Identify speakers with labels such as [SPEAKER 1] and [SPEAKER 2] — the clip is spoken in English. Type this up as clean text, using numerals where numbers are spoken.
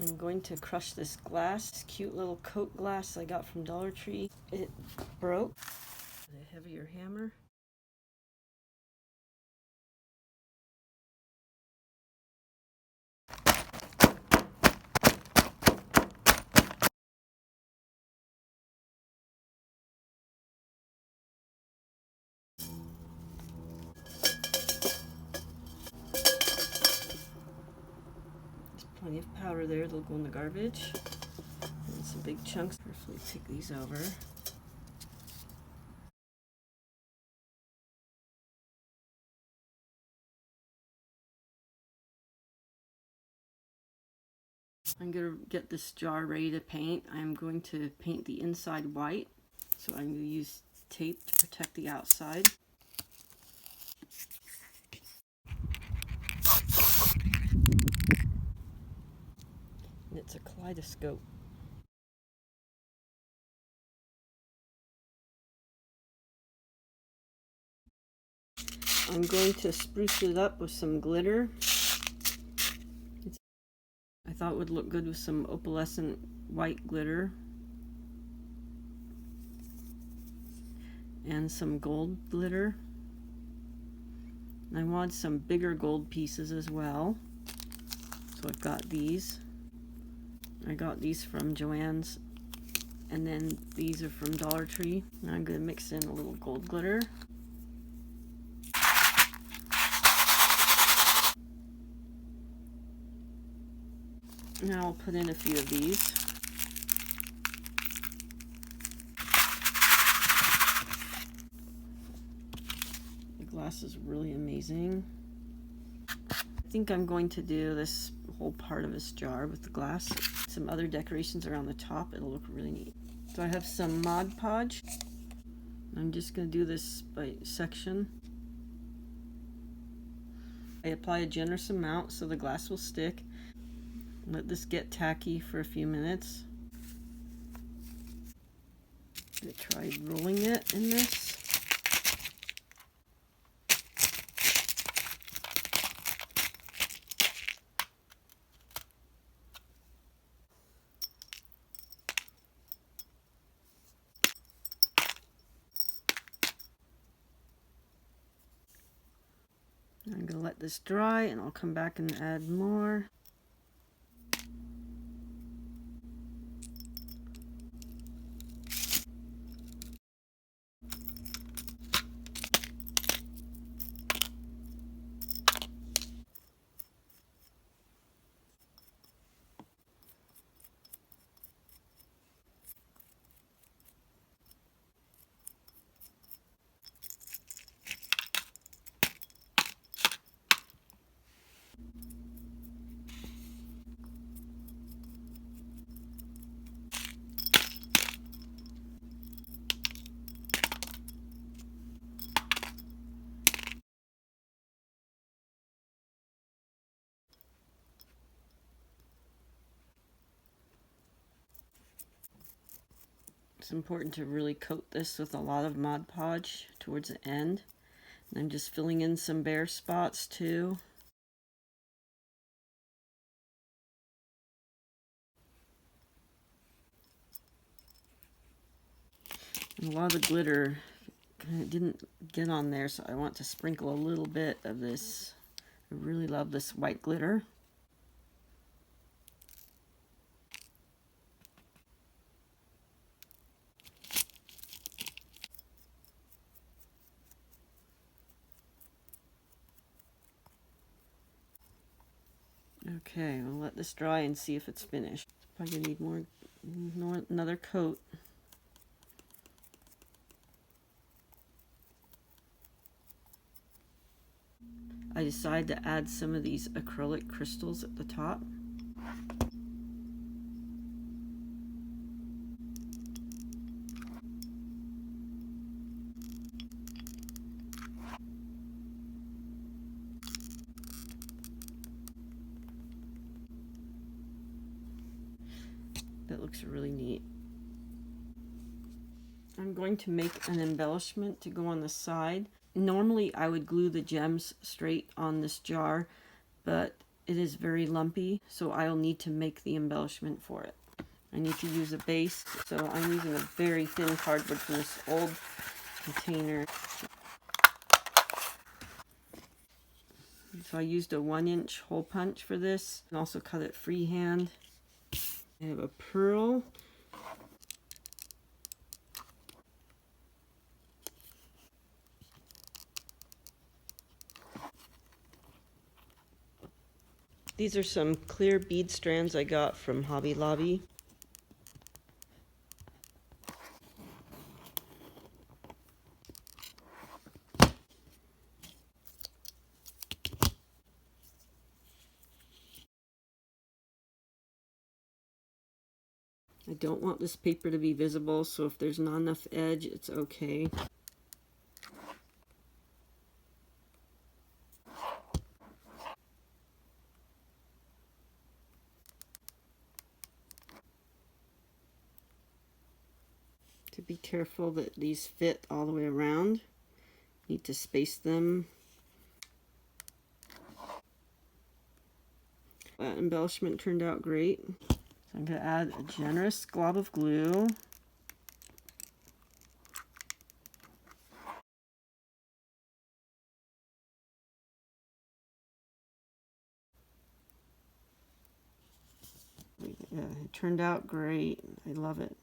[SPEAKER 1] I'm going to crush this glass, this cute little coat glass I got from Dollar Tree. It broke. A heavier hammer. Plenty of powder there, they'll go in the garbage. And some big chunks. Carefully take these over. I'm going to get this jar ready to paint. I'm going to paint the inside white. So I'm going to use tape to protect the outside. And it's a kaleidoscope. I'm going to spruce it up with some glitter. I thought it would look good with some opalescent white glitter. And some gold glitter. And I want some bigger gold pieces as well. So I've got these. I got these from Joann's. And then these are from Dollar Tree. Now I'm going to mix in a little gold glitter. Now I'll put in a few of these. The glass is really amazing. I think I'm going to do this whole part of this jar with the glass. Some other decorations around the top. It'll look really neat. So I have some Mod Podge. I'm just going to do this by section. I apply a generous amount so the glass will stick. Let this get tacky for a few minutes. I tried rolling it in this. I'm going to let this dry and I'll come back and add more. It's important to really coat this with a lot of Mod Podge towards the end. And I'm just filling in some bare spots too. And a lot of the glitter didn't get on there, so I want to sprinkle a little bit of this. I really love this white glitter. Okay, we'll let this dry and see if it's finished. Probably gonna need another coat. I decided to add some of these acrylic crystals at the top. That looks really neat. I'm going to make an embellishment to go on the side. Normally I would glue the gems straight on this jar, but it is very lumpy, so I'll need to make the embellishment for it. I need to use a base, so I'm using a very thin cardboard from this old container. So I used a 1-inch hole punch for this, and also cut it freehand. I have a pearl. These are some clear bead strands I got from Hobby Lobby. I don't want this paper to be visible, so if there's not enough edge, it's okay. To be careful that these fit all the way around. Need to space them. That embellishment turned out great. So I'm going to add a generous glob of glue. Yeah, it turned out great. I love it.